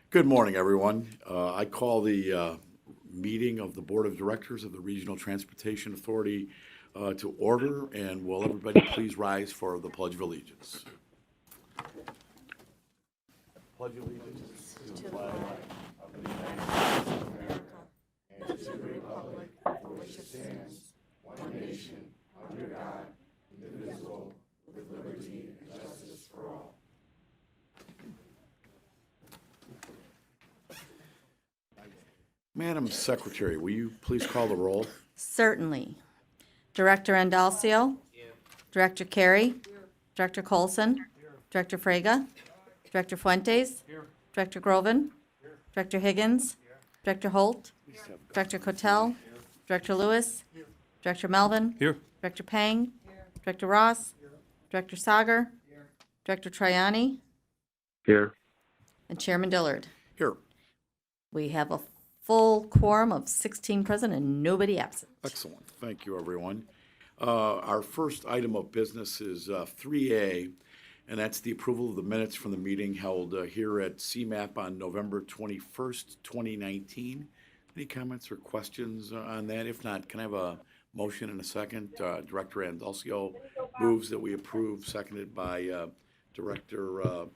Good morning, everyone. I call the meeting of the Board of Directors of the Regional Transportation Authority to order, and will everybody please rise for the Pledge of Allegiance? Pledge of allegiance to the flag of the United States of America and to the republic for which it stands, one nation, under God, indivisible, with liberty and justice for all. Madam Secretary, will you please call the roll? Certainly. Director Andalcio. Director Carey. Director Colson. Director Frega. Director Fuentes. Director Groven. Director Higgins. Director Holt. Director Cotel. Director Lewis. Director Melvin. Here. Director Pang. Director Ross. Director Sager. Director Triani. Here. And Chairman Dillard. Here. We have a full quorum of 16 present and nobody absent. Excellent. Thank you, everyone. Our first item of business is 3A, and that's the approval of the minutes from the meeting held here at CMAP on November 21st, 2019. Any comments or questions on that? If not, can I have a motion and a second? Director Andalcio moves that we approve, seconded by Director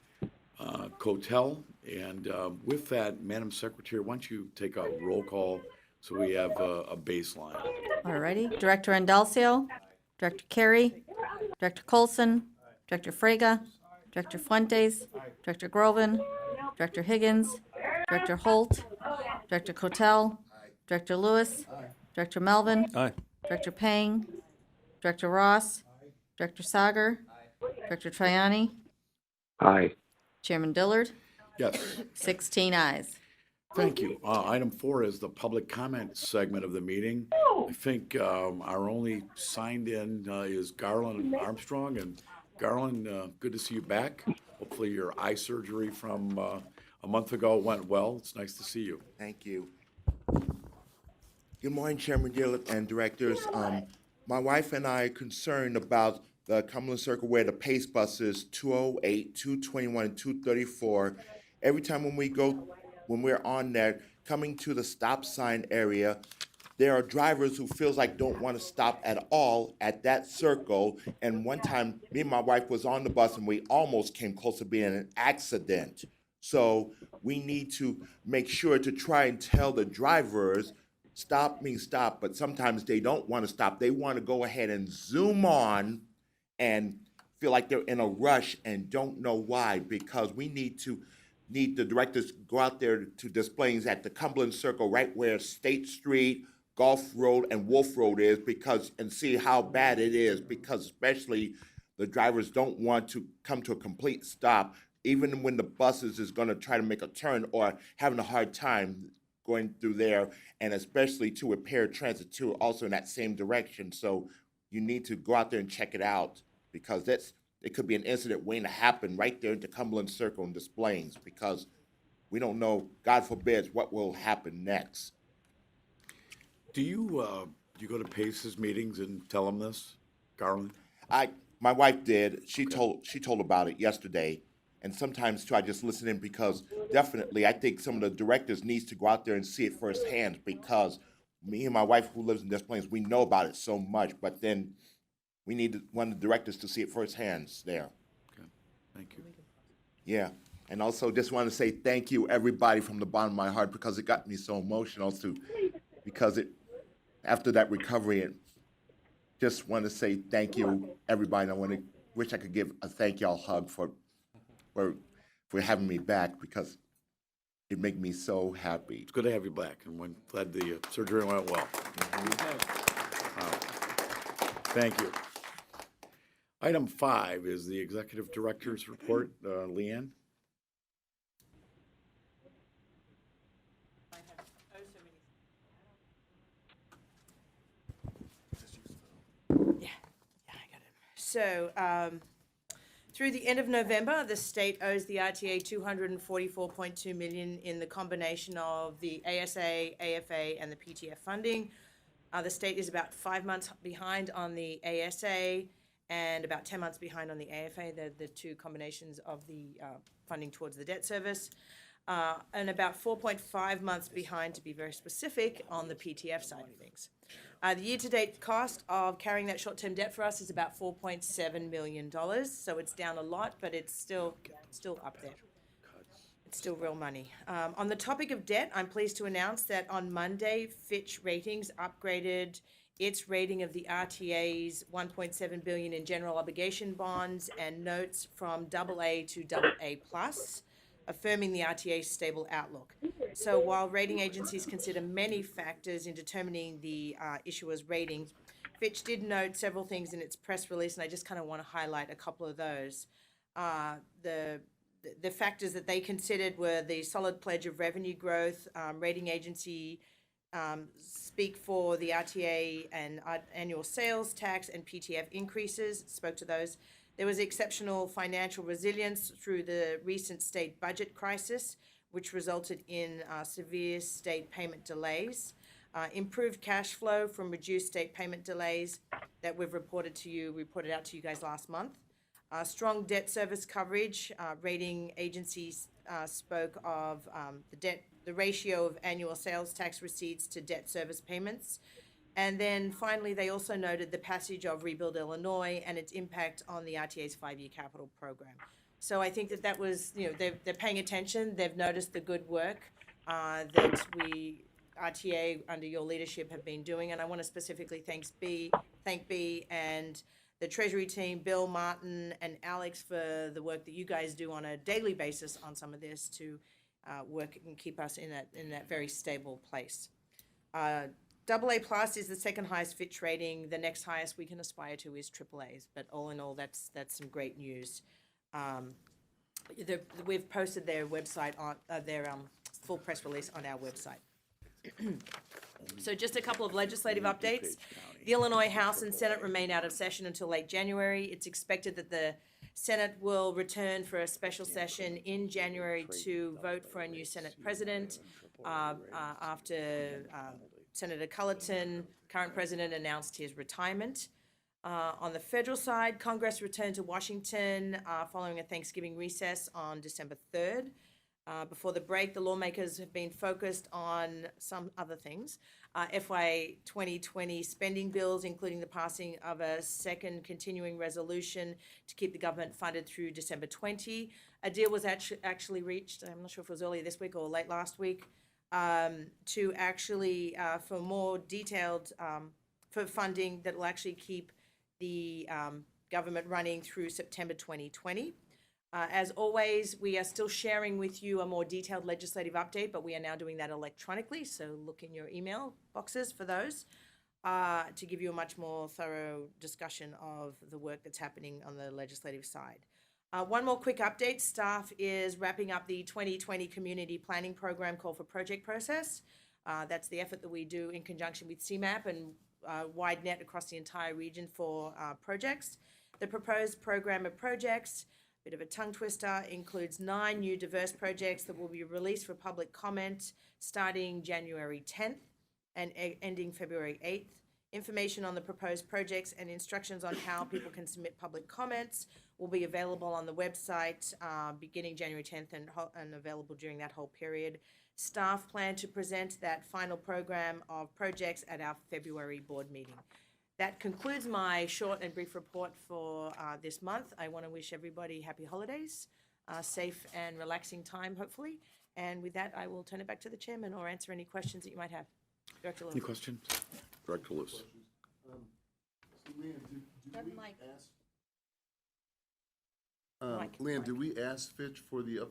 Cotel. And with that, Madam Secretary, why don't you take a roll call so we have a baseline? All righty. Director Andalcio. Director Carey. Director Colson. Director Frega. Director Fuentes. Director Groven. Director Higgins. Director Holt. Director Cotel. Director Lewis. Director Melvin. Aye. Director Pang. Director Ross. Director Sager. Director Triani. Aye. Chairman Dillard. Yes. 16 ayes. Thank you. Item 4 is the public comment segment of the meeting. I think our only signed in is Garland Armstrong. And Garland, good to see you back. Hopefully your eye surgery from a month ago went well. It's nice to see you. Thank you. Good morning, Chairman Dillard and directors. My wife and I are concerned about the Cumberland Circle where the pace buses 208, 221, and 234. Every time when we're on there, coming to the stop sign area, there are drivers who feels like don't want to stop at all at that circle. And one time, me and my wife was on the bus and we almost came close to being an accident. So we need to make sure to try and tell the drivers, stop means stop, but sometimes they don't want to stop. They want to go ahead and zoom on and feel like they're in a rush and don't know why, because we need the directors to go out there to displays at the Cumberland Circle, right where State Street, Gulf Road, and Wolf Road is, and see how bad it is, because especially the drivers don't want to come to a complete stop, even when the buses is going to try to make a turn or having a hard time going through there, and especially to repair transit too, also in that same direction. So you need to go out there and check it out, because it could be an incident waiting to happen right there at the Cumberland Circle and displays, because we don't know, God forbid, what will happen next. Do you go to Pace's meetings and tell them this, Garland? My wife did. She told about it yesterday, and sometimes too I just listen in, because definitely I think some of the directors needs to go out there and see it firsthand, because me and my wife who lives in Des Plaines, we know about it so much, but then we need one of the directors to see it firsthand there. Okay, thank you. Yeah, and also just want to say thank you, everybody, from the bottom of my heart, because it got me so emotional too, because after that recovery, and just want to say thank you, everybody. And I wish I could give a thank y'all hug for having me back, because it made me so happy. It's good to have you back, and we're glad the surgery went well. Thank you. Item 5 is the Executive Director's Report. Leanne? So, through the end of November, the state owes the RTA $244.2 million in the combination of the ASA, AFA, and the PTF funding. The state is about 5 months behind on the ASA and about 10 months behind on the AFA, the two combinations of the funding towards the debt service. and about 4.5 months behind, to be very specific, on the PTF side of things. The year-to-date cost of carrying that short-term debt for us is about $4.7 million, so it's down a lot, but it's still up there. It's still real money. On the topic of debt, I'm pleased to announce that on Monday, Fitch Ratings upgraded its rating of the RTA's $1.7 billion in general obligation bonds and notes from AA to AA+, affirming the RTA's stable outlook. So while rating agencies consider many factors in determining the issuer's rating, Fitch did note several things in its press release, and I just kind of want to highlight a couple of those. The factors that they considered were the solid pledge of revenue growth, rating agency speak for the RTA and annual sales tax and PTF increases, spoke to those. There was exceptional financial resilience through the recent state budget crisis, which resulted in severe state payment delays. Improved cash flow from reduced state payment delays that we've reported out to you guys last month. Strong debt service coverage. Rating agencies spoke of the ratio of annual sales tax receipts to debt service payments. And then finally, they also noted the passage of Rebuild Illinois and its impact on the RTA's 5-year capital program. So I think that was, they're paying attention. They've noticed the good work that RTA, under your leadership, have been doing. And I want to specifically thank B and the Treasury team, Bill, Martin, and Alex, for the work that you guys do on a daily basis on some of this to work and keep us in that very stable place. AA plus is the second highest Fitch rating. The next highest we can aspire to is AAA's. But all in all, that's some great news. We've posted their website on their full press release on our website. So just a couple of legislative updates. The Illinois House and Senate remain out of session until late January. It's expected that the Senate will return for a special session in January to vote for a new Senate president after Senator Cullerton, current president, announced his retirement. On the federal side, Congress returned to Washington following a Thanksgiving recess on December 3rd. Before the break, the lawmakers have been focused on some other things. FY 2020 spending bills, including the passing of a second continuing resolution to keep the government funded through December 20. A deal was actually reached, I'm not sure if it was earlier this week or late last week, to actually, for more detailed, for funding that will actually keep the government running through September 2020. As always, we are still sharing with you a more detailed legislative update, but we are now doing that electronically, so look in your email boxes for those to give you a much more thorough discussion of the work that's happening on the legislative side. One more quick update. Staff is wrapping up the 2020 Community Planning Program Call for Project process. That's the effort that we do in conjunction with CMAP and wide net across the entire region for projects. The proposed program of projects, bit of a tongue twister, includes 9 new diverse projects that will be released for public comment starting January 10th and ending February 8th. Information on the proposed projects and instructions on how people can submit public comments will be available on the website beginning January 10th and available during that whole period. Staff plan to present that final program of projects at our February board meeting. That concludes my short and brief report for this month. I want to wish everybody happy holidays, safe and relaxing time, hopefully. And with that, I will turn it back to the chairman or answer any questions that you might have. Director Lewis. Any questions? Director Lewis. Leanne, did we ask Fitch for the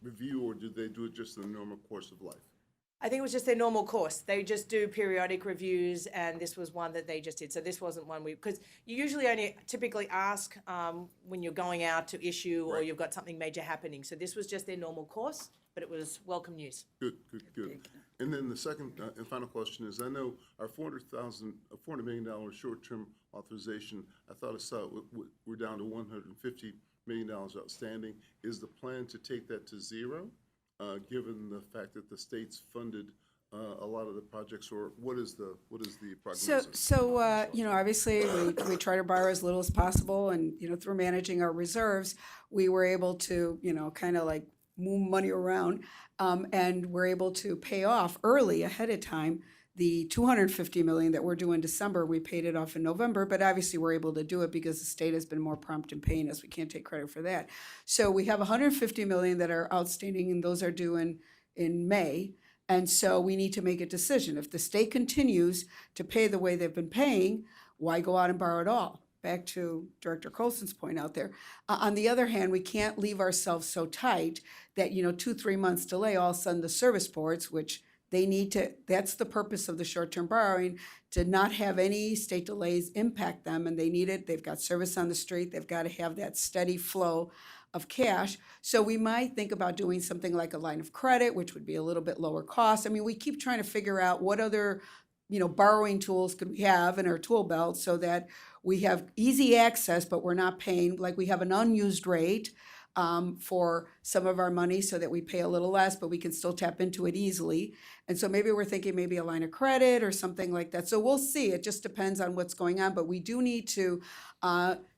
review, or did they do it just in the normal course of life? I think it was just their normal course. They just do periodic reviews, and this was one that they just did. So this wasn't one because you usually only typically ask when you're going out to issue or you've got something major happening. So this was just their normal course, but it was welcome news. Good. And then the second and final question is, I know our $400 million short-term authorization, I thought I saw we're down to $150 million outstanding. Is the plan to take that to zero? Given the fact that the states funded a lot of the projects, or what is the prognosis? So obviously we try to borrow as little as possible, and through managing our reserves, we were able to kind of like move money around. And we're able to pay off early ahead of time. The $250 million that we're due in December, we paid it off in November, but obviously we're able to do it because the state has been more prompt in paying us. We can't take credit for that. So we have $150 million that are outstanding, and those are due in May. And so we need to make a decision. If the state continues to pay the way they've been paying, why go out and borrow it all? Back to Director Colson's point out there. On the other hand, we can't leave ourselves so tight that, 2-3 months delay, all of a sudden the service boards, which they need to, that's the purpose of the short-term borrowing, to not have any state delays impact them, and they need it. They've got service on the street. They've got to have that steady flow of cash. So we might think about doing something like a line of credit, which would be a little bit lower cost. I mean, we keep trying to figure out what other, borrowing tools could we have in our tool belt so that we have easy access, but we're not paying, like we have an unused rate for some of our money so that we pay a little less, but we can still tap into it easily. And so maybe we're thinking maybe a line of credit or something like that. So we'll see. It just depends on what's going on, but we do need to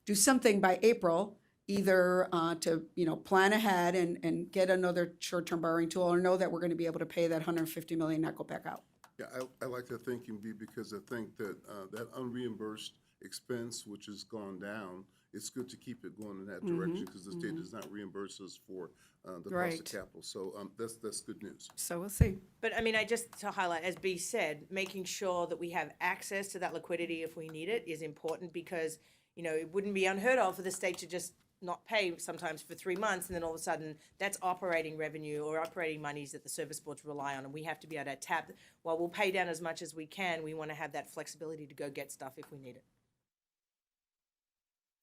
do something by April, either to, plan ahead and get another short-term borrowing tool, or know that we're going to be able to pay that $150 million, not go back out. Yeah, I like that thinking, B, because I think that that unreimbursed expense, which has gone down, it's good to keep it going in that direction because the state does not reimburse us for the cost Right. of capital. So that's good news. So we'll see. But I mean, I just to highlight, as B said, making sure that we have access to that liquidity if we need it is important because, it wouldn't be unheard of for the state to just not pay sometimes for 3 months, and then all of a sudden that's operating revenue or operating monies that the service boards rely on, and we have to be able to tap. While we'll pay down as much as we can, we want to have that flexibility to go get stuff if we need it.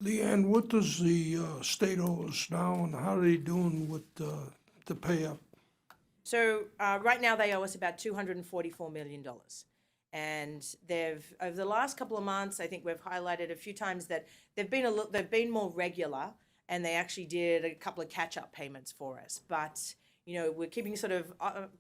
Leanne, what does the state owe us now, and how are they doing with the pay up? So right now they owe us about $244 million. And over the last couple of months, I think we've highlighted a few times that they've been more regular, and they actually did a couple of catch-up payments for us. But, we're keeping sort of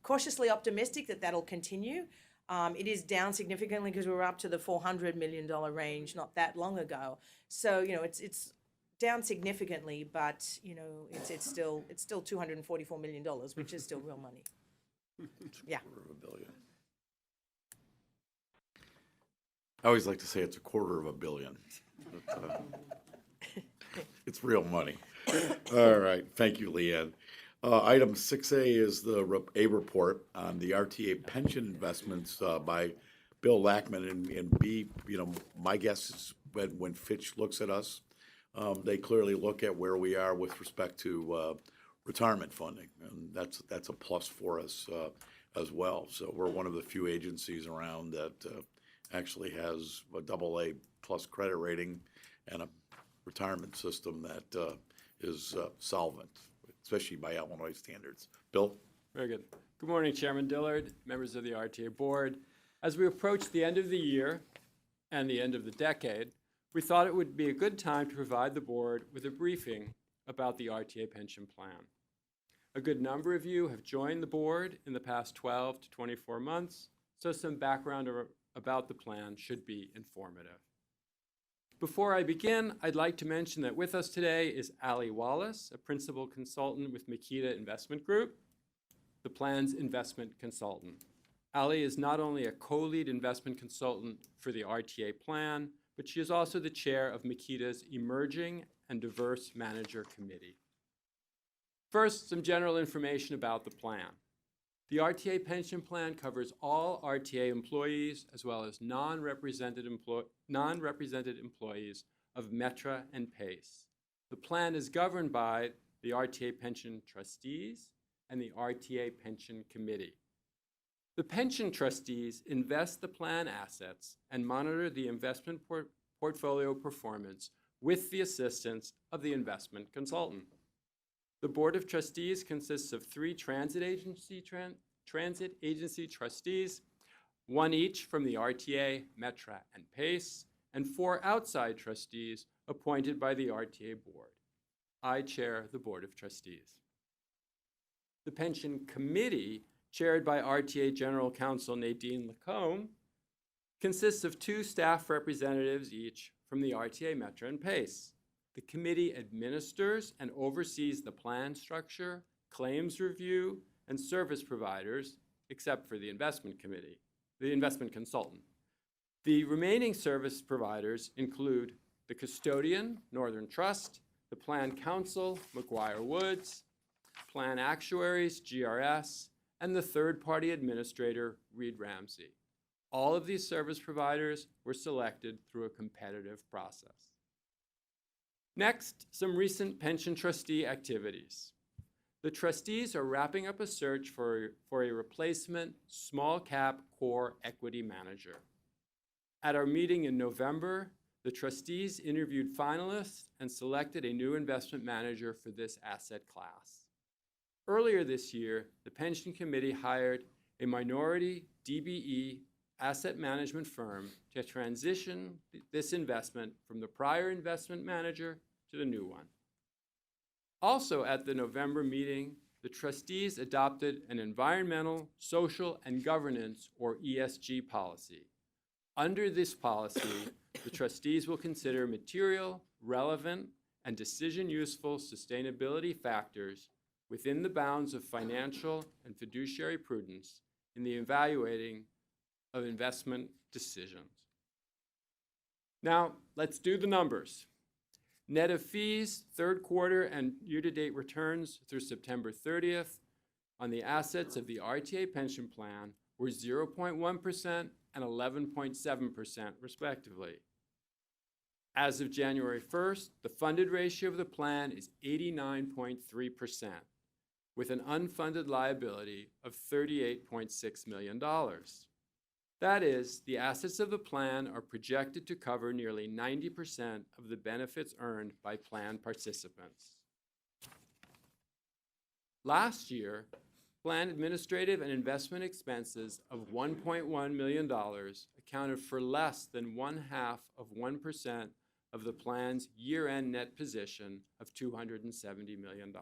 cautiously optimistic that that'll continue. It is down significantly because we were up to the $400 million range not that long ago. So, it's down significantly, but, it's still $244 million, which is still real money. Yeah. $250 million. I always like to say it's $250 million. But, it's real money. All right, thank you, Leanne. Item 6A is a report on the RTA pension investments by Bill Lackman, and B, my guess is when Fitch looks at us, they clearly look at where we are with respect to retirement funding, and that's a plus for us as well. So we're one of the few agencies around that actually has a AA plus credit rating and a retirement system that is solvent, especially by Illinois standards. Bill? Very good. Good morning, Chairman Dillard, members of the RTA Board. As we approach the end of the year and the end of the decade, we thought it would be a good time to provide the Board with a briefing about the RTA pension plan. A good number of you have joined the Board in the past 12 to 24 months, so some background about the plan should be informative. Before I begin, I'd like to mention that with us today is Allie Wallace, a principal consultant with Makita Investment Group, the plan's investment consultant. Allie is not only a co-lead investment consultant for the RTA plan, but she is also the chair of Makita's Emerging and Diverse Manager Committee. First, some general information about the plan. The RTA pension plan covers all RTA employees as well as non-represented employees of Metra and PACE. The plan is governed by the RTA pension trustees and the RTA pension committee. The pension trustees invest the plan assets and monitor the investment portfolio performance with the assistance of the investment consultant. The Board of Trustees consists of 3 transit agency trustees, 1 each from the RTA, Metra, and PACE, and 4 outside trustees appointed by the RTA Board. I chair the Board of Trustees. The Pension Committee, chaired by RTA General Counsel Nadine Lacombe, consists of 2 staff representatives each from the RTA, Metra, and PACE. The committee administers and oversees the plan structure, claims review, and service providers, except for the investment committee, the investment consultant. The remaining service providers include the custodian, Northern Trust, the plan counsel, McGuire Woods, plan actuaries, GRS, and the third-party administrator, Reed Ramsey. All of these service providers were selected through a competitive process. Next, some recent pension trustee activities. The trustees are wrapping up a search for a replacement small-cap core equity manager. At our meeting in November, the trustees interviewed finalists and selected a new investment manager for this asset class. Earlier this year, the pension committee hired a minority DBE asset management firm to transition this investment from the prior investment manager to the new one. Also at the November meeting, the trustees adopted an environmental, social, and governance, or ESG policy. Under this policy, the trustees will consider material, relevant, and decision-useful sustainability factors within the bounds of financial and fiduciary prudence in the evaluating of investment decisions. Now, let's do the numbers. Net of fees, third quarter and year-to-date returns through September 30th on the assets of the RTA pension plan were 0.1% and 11.7% respectively. As of January 1st, the funded ratio of the plan is 89.3%, with an unfunded liability of $38.6 million. That is, the assets of the plan are projected to cover nearly 90% of the benefits earned by plan participants. Last year, plan administrative and investment expenses of $1.1 million accounted for less than 0.5% of the plan's year-end net position of $270 million.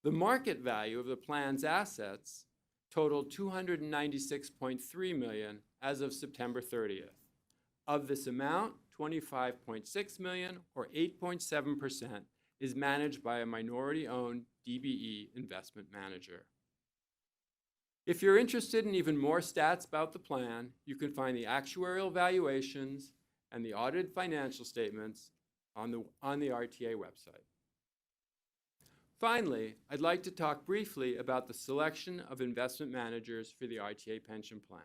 The market value of the plan's assets totaled $296.3 million as of September 30th. Of this amount, $25.6 million, or 8.7%, is managed by a minority-owned DBE investment manager. If you're interested in even more stats about the plan, you can find the actuarial valuations and the audited financial statements on the RTA website. Finally, I'd like to talk briefly about the selection of investment managers for the RTA pension plan.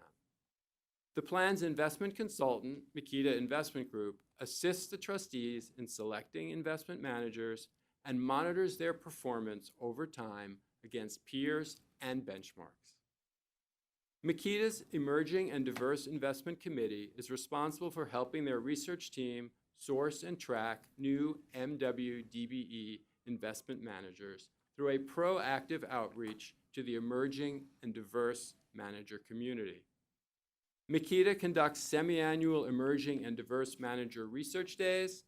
The plan's investment consultant, Makita Investment Group, assists the trustees in selecting investment managers and monitors their performance over time against peers and benchmarks. Makita's Emerging and Diverse Investment Committee is responsible for helping their research team source and track new MWDBE investment managers through a proactive outreach to the emerging and diverse manager community. Makita conducts semi-annual emerging and diverse manager research days.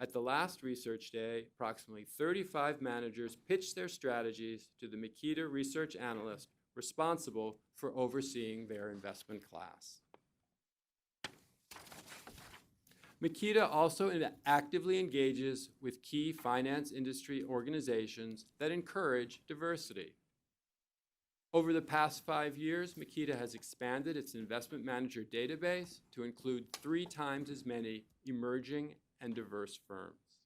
At the last research day, approximately 35 managers pitched their strategies to the Makita research analyst responsible for overseeing their investment class. Makita also actively engages with key finance industry organizations that encourage diversity. Over the past 5 years, Makita has expanded its investment manager database to include 3 times as many emerging and diverse firms.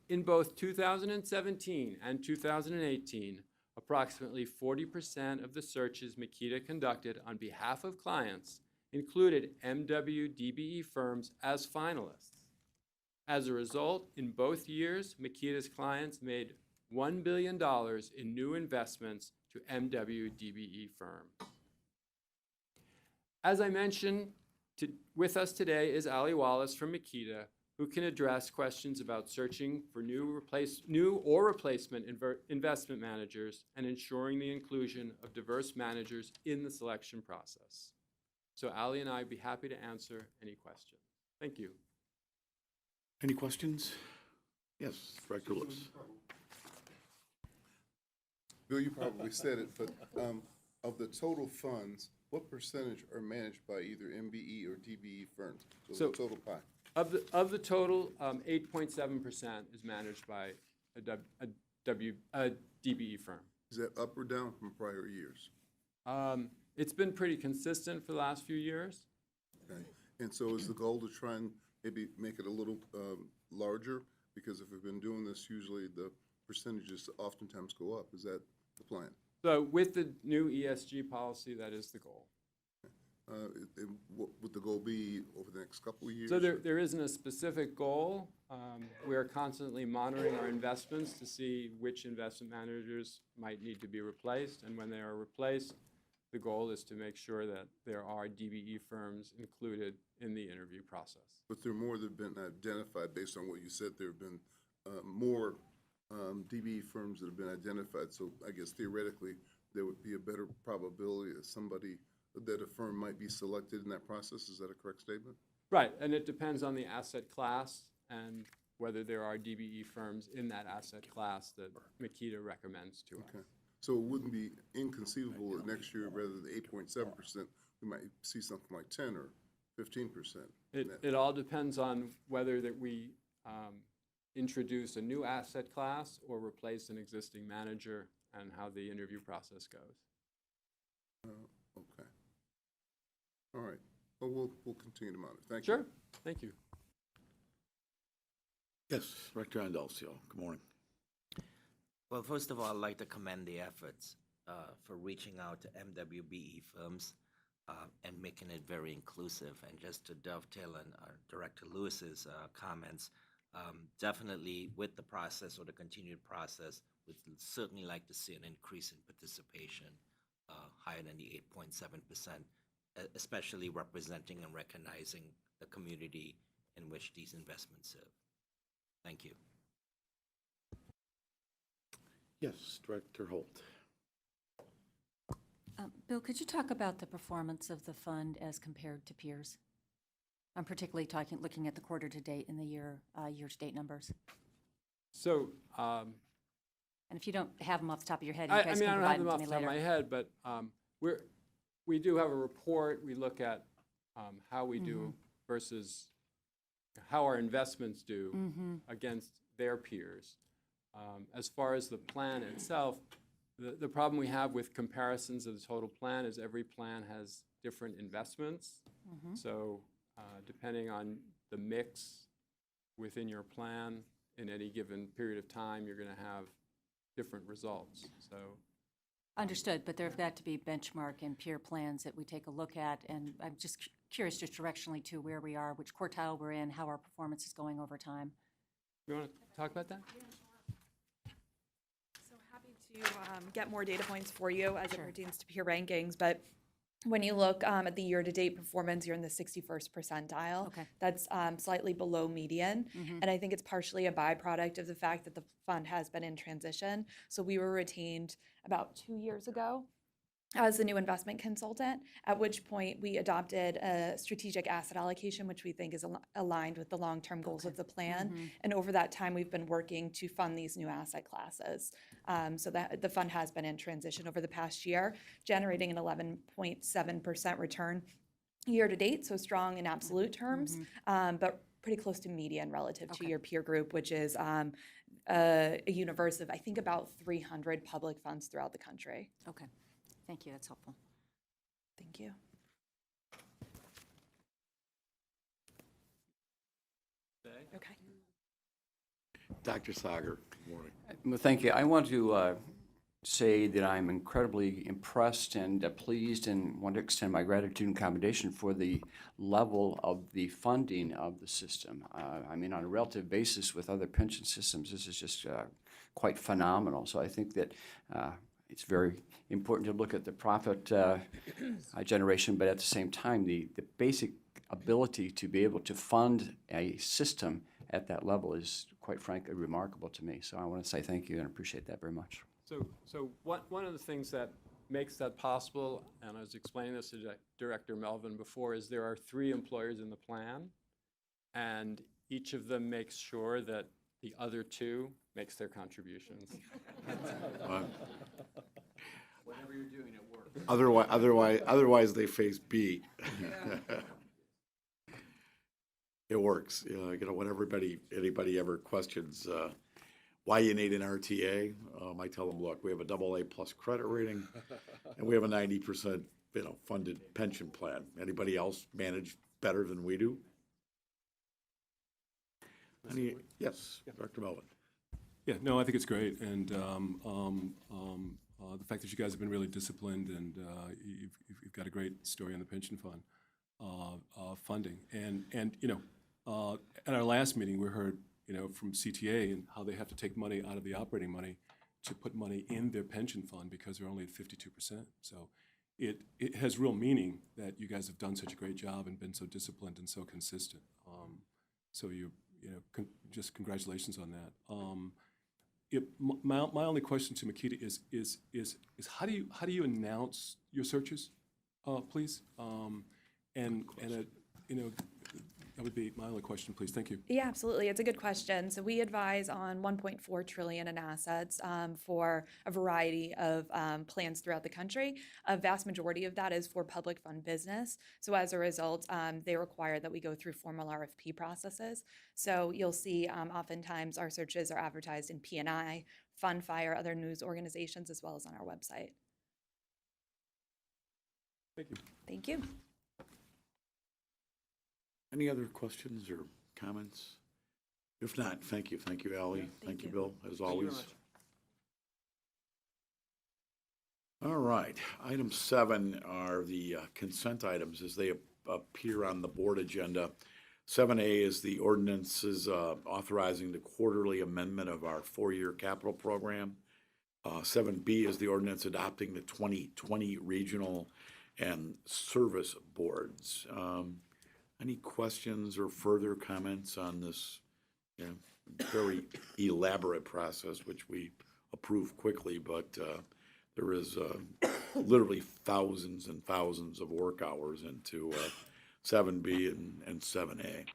In both 2017 and 2018, approximately 40% of the searches Makita conducted on behalf of clients included MWDBE firms as finalists. As a result, in both years, Makita's clients made $1 billion in new investments to MWDBE firms. As I mentioned, with us today is Ali Wallace from Makita, who can address questions about searching for new or replacement investment managers and ensuring the inclusion of diverse managers in the selection process. So Ali and I would be happy to answer any questions. Thank you. Any questions? Yes, Director Lewis. Bill, you probably said it, but of the total funds, what percentage are managed by either MBE or DBE firms? So the total pie. Of the total, 8.7% is managed by a DBE firm. Is that up or down from prior years? It's been pretty consistent for the last few years. Okay. And so is the goal to try and maybe make it a little larger? Because if we've been doing this, usually the percentages oftentimes go up. Is that the plan? So with the new ESG policy, that is the goal. What would the goal be over the next couple of years? So there isn't a specific goal. We are constantly monitoring our investments to see which investment managers might need to be replaced. And when they are replaced, the goal is to make sure that there are DBE firms included in the interview process. But there are more that have been identified based on what you said. There have been more DBE firms that have been identified. So I guess theoretically, there would be a better probability that a firm might be selected in that process. Is that a correct statement? Right, and it depends on the asset class and whether there are DBE firms in that asset class that Makita recommends to us. Okay. So it wouldn't be inconceivable that next year, rather than 8.7%, we might see something like 10 or 15%. It all depends on whether that we introduce a new asset class or replace an existing manager and how the interview process goes. Okay. All right. Well, we'll continue to monitor. Thank you. Sure, thank you. Yes, Director Andalcio, good morning. Well, first of all, I'd like to commend the efforts for reaching out to MWBE firms and making it very inclusive. And just to dovetail on Director Lewis's comments, definitely with the process or the continued process, we'd certainly like to see an increase in participation higher than the 8.7%, especially representing and recognizing the community in which these investments serve. Thank you. Yes, Director Holt. Bill, could you talk about the performance of the fund as compared to peers? I'm particularly looking at the quarter to date and the year-to-date numbers. So, And if you don't have them off the top of your head, I you guys mean, I can don't have provide them them off to the me top of my later. head, but we do have a report. We look at how we do versus how our investments do against their peers. As far as the plan itself, the problem we have with comparisons of the total plan is every plan has different investments. So depending on the mix within your plan in any given period of time, you're going to have different results. So Understood, but there have got to be benchmark and peer plans that we take a look at, and I'm just curious just directionally to where we are, which quartile we're in, how our performance is going over time. you want to talk about that? So happy to get more data points for you as Sure. it pertains to peer rankings, but when you look at the year-to-date performance, you're in the 61st percentile. Okay. That's slightly below median, and I think it's partially a byproduct of the fact that the fund has been in transition. So we were retained about 2 years ago as the new investment consultant, at which point we adopted a strategic asset allocation, which we think is aligned with the long-term goals of the plan. And over that time, we've been working to fund these new asset classes. So that the fund has been in transition over the past year, generating an 11.7% return year to date, so strong in absolute terms, but pretty close to median relative to Okay. your peer group, which is a universe of, I think, about 300 public funds throughout the country. Okay, thank you, that's helpful. Thank you. Okay. Dr. Sager, good morning. Well, thank you. I want to say that I'm incredibly impressed and pleased and want to extend my gratitude and commendation for the level of the funding of the system. I mean, on a relative basis with other pension systems, this is just quite phenomenal. So I think that it's very important to look at the profit generation, but at the same time, the basic ability to be able to fund a system at that level is, quite frankly, remarkable to me. So I want to say thank you and appreciate that very much. So one of the things that makes that possible, and I was explaining this to Director Melvin before, is there are 3 employers in the plan, and each of them makes sure that the other 2 makes their contributions. Whatever you're doing, it works. Otherwise they face B. It works, when anybody ever questions why you need an RTA. I tell them, look, we have a AA+ credit rating, and we have a 90%, funded pension plan. Anybody else manage better than we do? Yes, Dr. Melvin. Yeah, no, I think it's great, and the fact that you guys have been really disciplined, and you've got a great story on the pension fund funding, and at our last meeting, we heard from CTA and how they have to take money out of the operating money to put money in their pension fund because they're only at 52%. So it has real meaning that you guys have done such a great job and been so disciplined and so consistent. So just congratulations on that. My only question to Makita is how do you announce your searches, please? That would be my only question, please. Thank you. Yeah, absolutely. It's a good question. So we advise on 1.4 trillion in assets for a variety of plans throughout the country. A vast majority of that is for public fund business. So as a result, they require that we go through formal RFP processes. So you'll see oftentimes our searches are advertised in P&I, Fundfire, other news organizations, as well as on our website. Thank you. Thank you. Any other questions or comments? If not, thank you. Thank you, Ally. Thank you, Bill, as always. All right. Item 7 are the consent items as they appear on the board agenda. 7A is the ordinances authorizing the quarterly amendment of our 4-year capital program. 7B is the ordinance adopting the 2020 regional and service boards. Any questions or further comments on this very elaborate process, which we approve quickly, but there is literally thousands and thousands of work hours into 7B and 7A.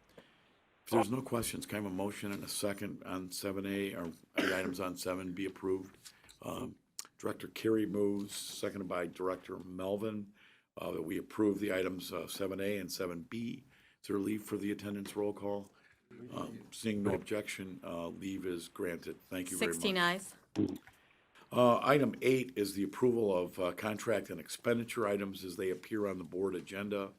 If there's no questions, can I have a motion and a second on 7A, or the items on 7 be approved? Director Carey moves, seconded by Director Melvin, that we approve the items 7A and 7B. Is there leave for the attendance roll call? Seeing no objection, leave is granted. Thank you very much. 16 ayes. Item 8 is the approval of contract and expenditure items as they appear on the board agenda.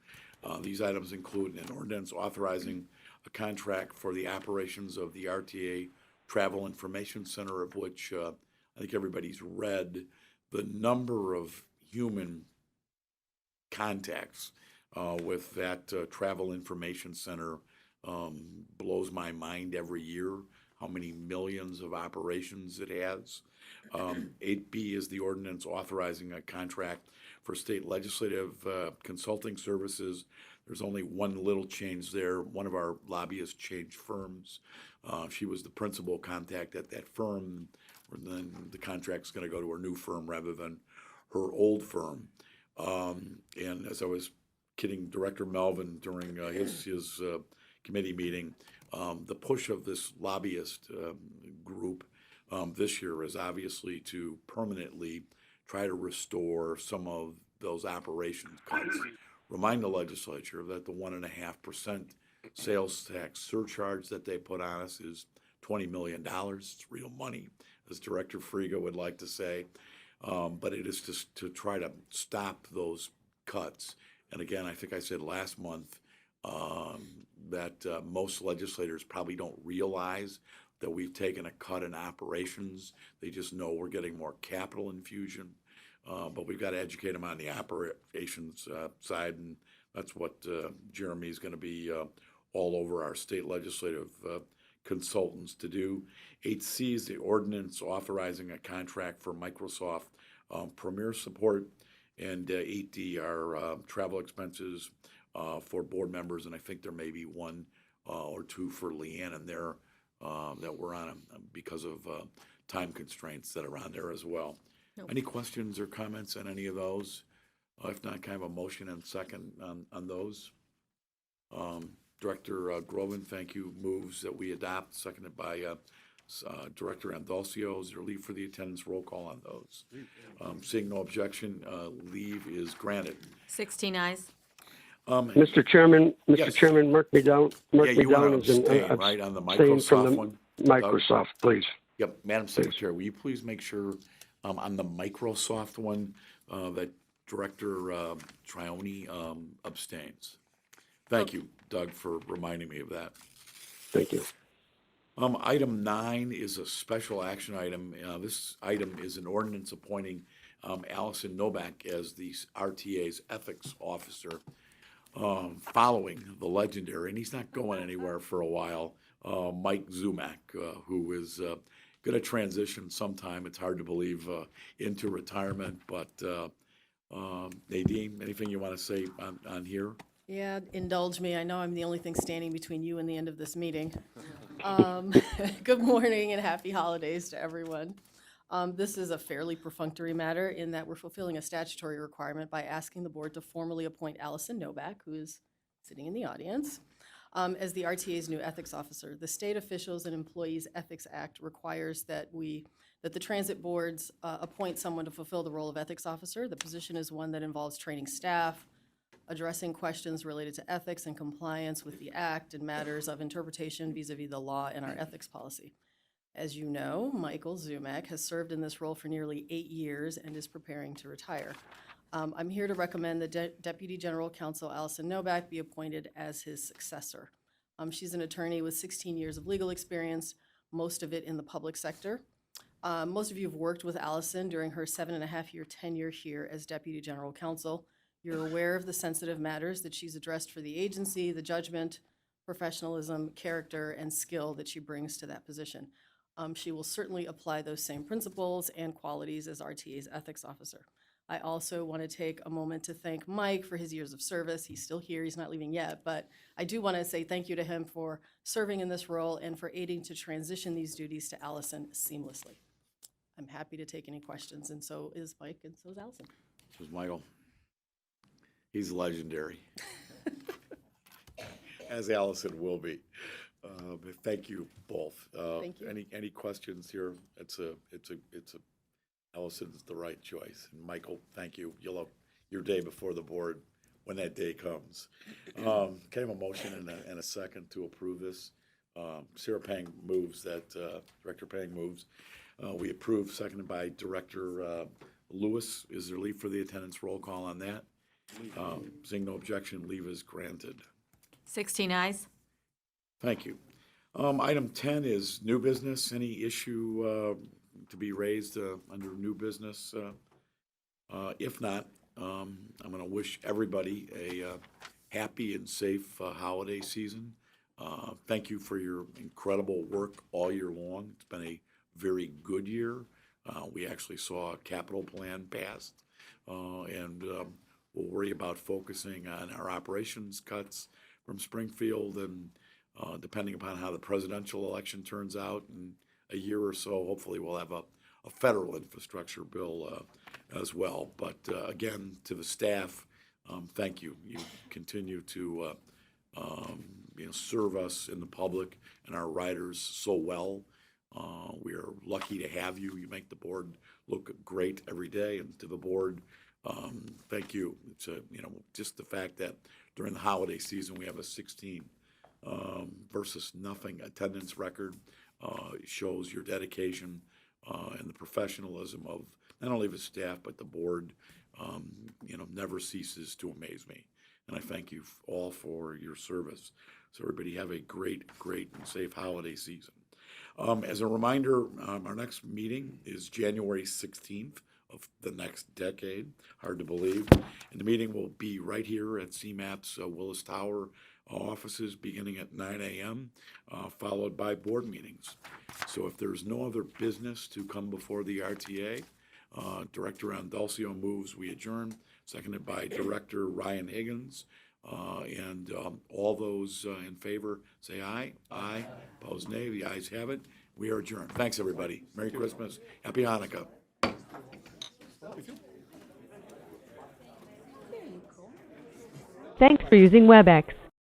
These items include an ordinance authorizing a contract for the operations of the RTA Travel Information Center, of which I think everybody's read the number of human contacts with that Travel Information Center blows my mind every year, how many millions of operations it has. 8B is the ordinance authorizing a contract for state legislative consulting services. There's only one little change there. One of our lobbyists changed firms. She was the principal contact at that firm, and then the contract's going to go to her new firm rather than her old firm. And as I was kidding Director Melvin during his committee meeting, the push of this lobbyist group this year is obviously to permanently try to restore some of those operations cuts. Remind the legislature that the 1.5% sales tax surcharge that they put on us is $20 million. It's real money, as Director Friga would like to say. But it is just to try to stop those cuts. And again, I think I said last month that most legislators probably don't realize that we've taken a cut in operations. They just know we're getting more capital infusion. But we've got to educate them on the operations side, and that's what Jeremy's going to be all over our state legislative consultants to do. 8C is the ordinance authorizing a contract for Microsoft Premier support, and 8D are travel expenses for board members, and I think there may be one or two for Leanne in there that we're on because of time constraints that are on there as well. Nope. Any questions or comments on any of those? If not, can I have a motion and second on those? Director Groven, thank you, moves that we adopt, seconded by Director Andalcio. Is there leave for the attendance roll call on those? Seeing no objection, leave is granted. 16 ayes. Mr. Chairman, Yes. Mark me down. Yeah, you want to as an abstain, right, on the abstain from Microsoft the one? Microsoft, please. Yep, Madam Secretary, will you please make sure on the Microsoft one that Director Trione abstains? Thank you, Doug, for reminding me of that. Thank you. Item 9 is a special action item. This item is an ordinance appointing Allison Novak as the RTA's ethics officer, following the legendary, and he's not going anywhere for a while, Mike Zumak, who is going to transition sometime, it's hard to believe, into retirement. But Nadine, anything you want to say on here? Yeah, indulge me. I know I'm the only thing standing between you and the end of this meeting. Good morning and happy holidays to everyone. This is a fairly perfunctory matter in that we're fulfilling a statutory requirement by asking the board to formally appoint Allison Novak, who is sitting in the audience, as the RTA's new ethics officer. The State Officials and Employees Ethics Act requires that the transit boards appoint someone to fulfill the role of ethics officer. The position is one that involves training staff, addressing questions related to ethics and compliance with the act and matters of interpretation vis-a-vis the law and our ethics policy. As you know, Michael Zumak has served in this role for nearly 8 years and is preparing to retire. I'm here to recommend that Deputy General Counsel Allison Novak be appointed as his successor. She's an attorney with 16 years of legal experience, most of it in the public sector. Most of you have worked with Allison during her 7.5-year tenure here as Deputy General Counsel. You're aware of the sensitive matters that she's addressed for the agency, the judgment, professionalism, character, and skill that she brings to that position. She will certainly apply those same principles and qualities as RTA's ethics officer. I also want to take a moment to thank Mike for his years of service. He's still here, he's not leaving yet, but I do want to say thank you to him for serving in this role and for aiding to transition these duties to Allison seamlessly. I'm happy to take any questions, and so is Mike, and so is Allison. This is Michael. He's legendary, as Allison will be. Thank you both. Thank you. Any questions here? Allison's the right choice. And Michael, thank you. You'll have your day before the board when that day comes. Can I have a motion and a second to approve this? Sarah Pang moves that, Director Pang moves. We approve, seconded by Director Lewis. Is there leave for the attendance roll call on that? Seeing no objection, leave is granted. 16 ayes. Thank you. Item 10 is new business. Any issue to be raised under new business? If not, I'm going to wish everybody a happy and safe holiday season. Thank you for your incredible work all year long. It's been a very good year. We actually saw a capital plan passed, and we'll worry about focusing on our operations cuts from Springfield, and depending upon how the presidential election turns out in a year or so, hopefully we'll have a federal infrastructure bill as well. But again, to the staff, thank you. You continue to serve us in the public and our riders so well. We are lucky to have you. You make the board look great every day, and to the board, thank you. It's just the fact that during the holiday season we have a 16 versus nothing attendance record shows your dedication and the professionalism of not only the staff but the board. Never ceases to amaze me, and I thank you all for your service. So everybody have a great and safe holiday season. As a reminder, our next meeting is January 16th of the next decade. Hard to believe. And the meeting will be right here at CMAP's Willis Tower offices beginning at 9 a.m., followed by board meetings. So if there's no other business to come before the RTA, Director Andalcio moves we adjourn, seconded by Director Ryan Higgins. And all those in favor say aye. Aye. Opposed, nay. The ayes have it. We are adjourned. Thanks, everybody. Merry Christmas. Happy Hanukkah. Thanks for using WebEx.